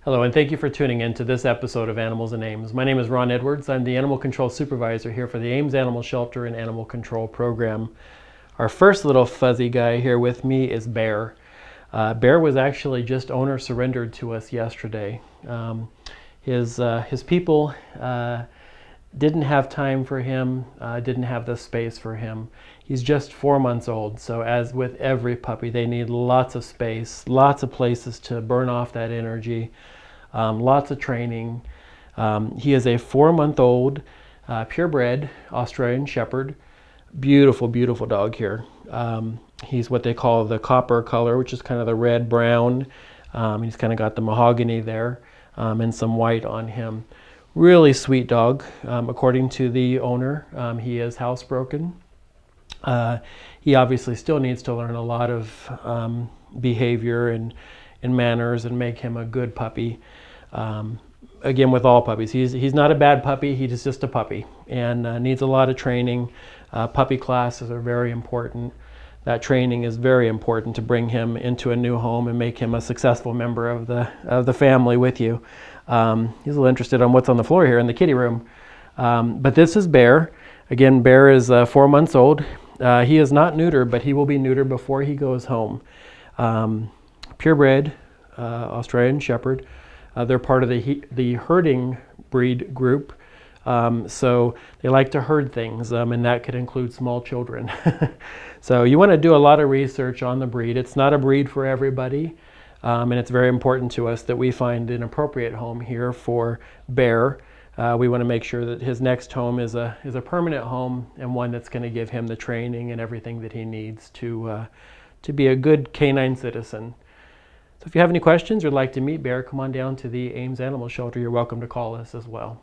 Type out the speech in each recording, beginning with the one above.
Hello, and thank you for tuning in to this episode of Animals and Ames. My name is Ron Edwards. I'm the Animal Control Supervisor here for the Ames Animal Shelter and Animal Control Program. Our first little fuzzy guy here with me is Bear. Bear was actually just owner surrendered to us yesterday. His people didn't have time for him, didn't have the space for him. He's just 4 months old, so as with every puppy, they need lots of space, lots of places to burn off that energy, lots of training. He is a 4-month-old purebred Australian Shepherd. Beautiful, beautiful dog here. He's what they call the copper color, which is kind of the red-brown. He's kind of got the mahogany there and some white on him. Really sweet dog. According to the owner, he is housebroken. He obviously still needs to learn a lot of behavior and manners and make him a good puppy. Again, with all puppies, he's not a bad puppy. He's just a puppy and needs a lot of training. Puppy classes are very important. That training is very important to bring him into a new home and make him a successful member of the family with you. He's a little interested on what's on the floor here in the kitty room. But this is Bear. Again, Bear is 4 months old. He is not neutered, but he will be neutered before he goes home. Purebred Australian Shepherd. They're part of the herding breed group. So they like to herd things, and that could include small children. So you want to do a lot of research on the breed. It's not a breed for everybody, and it's very important to us that we find an appropriate home here for Bear. We want to make sure that his next home is a permanent home and one that's going to give him the training and everything that he needs to be a good canine citizen. So if you have any questions or would like to meet Bear, come on down to the Ames Animal Shelter. You're welcome to call us as well.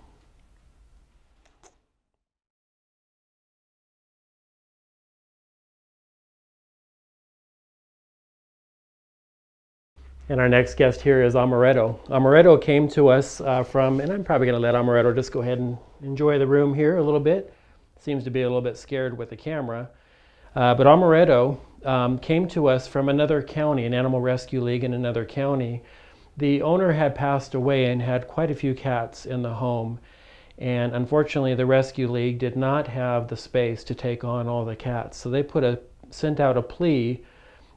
And our next guest here is Amaretto. Amaretto came to us from, and I'm probably going to let Amaretto just go ahead and enjoy the room here a little bit. Seems to be a little bit scared with the camera. But Amaretto came to us from another county, an animal rescue league in another county. The owner had passed away and had quite a few cats in the home. And unfortunately, the rescue league did not have the space to take on all the cats. So they sent out a plea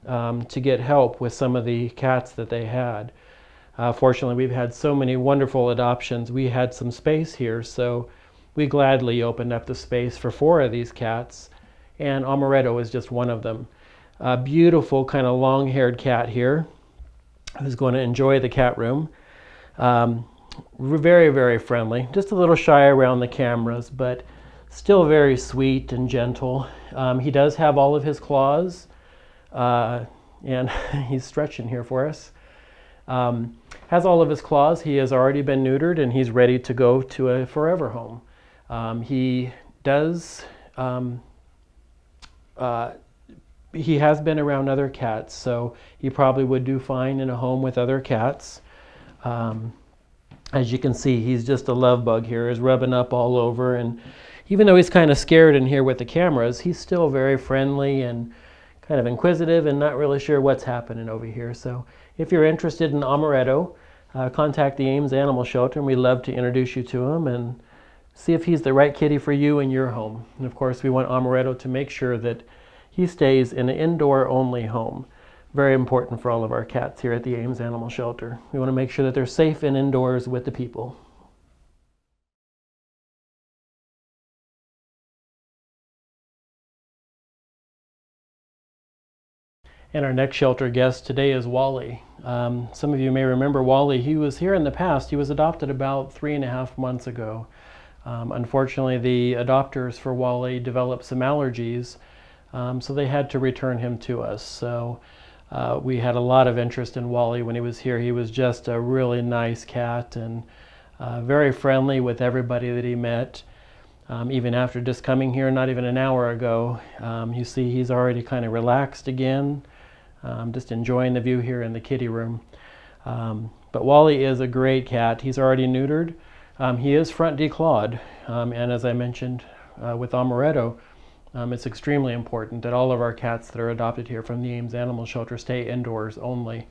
to get help with some of the cats that they had. Fortunately, we've had so many wonderful adoptions. We had some space here, so we gladly opened up the space for 4 of these cats, and Amaretto is just one of them. A beautiful kind of long-haired cat here who's going to enjoy the cat room. Very, very friendly. Just a little shy around the cameras, but still very sweet and gentle. He does have all of his claws. And he's stretching here for us. Has all of his claws. He has already been neutered and he's ready to go to a forever home. He has been around other cats, so he probably would do fine in a home with other cats. As you can see, he's just a love bug here. He's rubbing up all over, and even though he's kind of scared in here with the cameras, he's still very friendly and kind of inquisitive and not really sure what's happening over here. So if you're interested in Amaretto, contact the Ames Animal Shelter, and we'd love to introduce you to him and see if he's the right kitty for you in your home. And of course, we want Amaretto to make sure that he stays in an indoor-only home. Very important for all of our cats here at the Ames Animal Shelter. We want to make sure that they're safe and indoors with the people. And our next shelter guest today is Wally. Some of you may remember Wally. He was here in the past. He was adopted about 3.5 months ago. Unfortunately, the adopters for Wally developed some allergies, so they had to return him to us. So we had a lot of interest in Wally when he was here. He was just a really nice cat and very friendly with everybody that he met. Even after just coming here not even an hour ago, you see he's already kind of relaxed again. Just enjoying the view here in the kitty room. But Wally is a great cat. He's already neutered. He is front declawed, and as I mentioned with Amaretto, it's extremely important that all of our cats that are adopted here from the Ames Animal Shelter stay indoors only.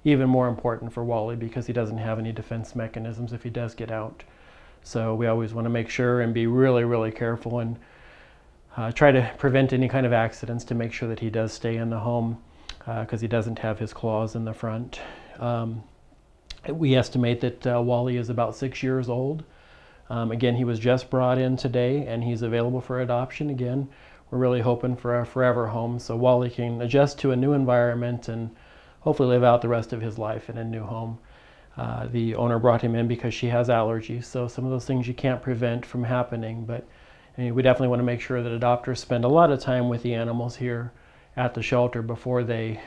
even more important for Wally because he doesn't have any defense mechanisms if he does get out. So we always want to make sure and be really, really careful and try to prevent any kind of accidents to make sure that he does stay in the home because he doesn't have his claws in the front. We estimate that Wally is about 6 years old. Again, he was just brought in today and he's available for adoption. Again, we're really hoping for a forever home so Wally can adjust to a new environment and hopefully live out the rest of his life in a new home. The owner brought him in because she has allergies, so some of those things you can't prevent from happening, but we definitely want to make sure that adopters spend a lot of time with the animals here at the shelter before they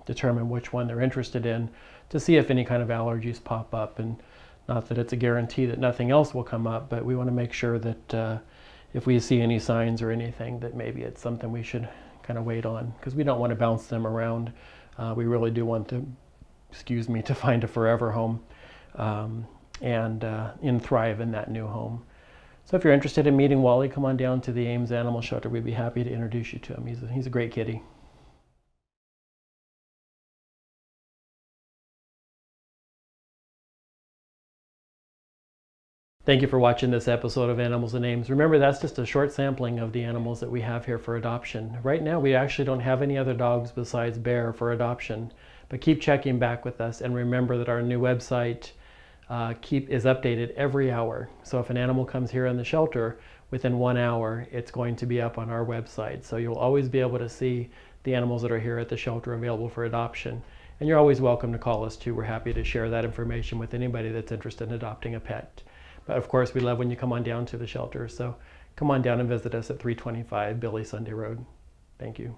determine which one they're interested in to see if any kind of allergies pop up. And not that it's a guarantee that nothing else will come up, but we want to make sure that if we see any signs or anything that maybe it's something we should kind of wait on because we don't want to bounce them around. We really do want them, to find a forever home and thrive in that new home. So if you're interested in meeting Wally, come on down to the Ames Animal Shelter. We'd be happy to introduce you to him. He's a great kitty. Thank you for watching this episode of Animals and Names. Remember, that's just a short sampling of the animals that we have here for adoption. Right now, we actually don't have any other dogs besides Bear for adoption, but keep checking back with us and remember that our new website is updated every hour. So if an animal comes here in the shelter, within 1 hour, it's going to be up on our website. So you'll always be able to see the animals that are here at the shelter available for adoption. And you're always welcome to call us too. We're happy to share that information with anybody that's interested in adopting a pet. But of course, we love when you come on down to the shelter. So come on down and visit us at 325 Billy Sunday Road. Thank you.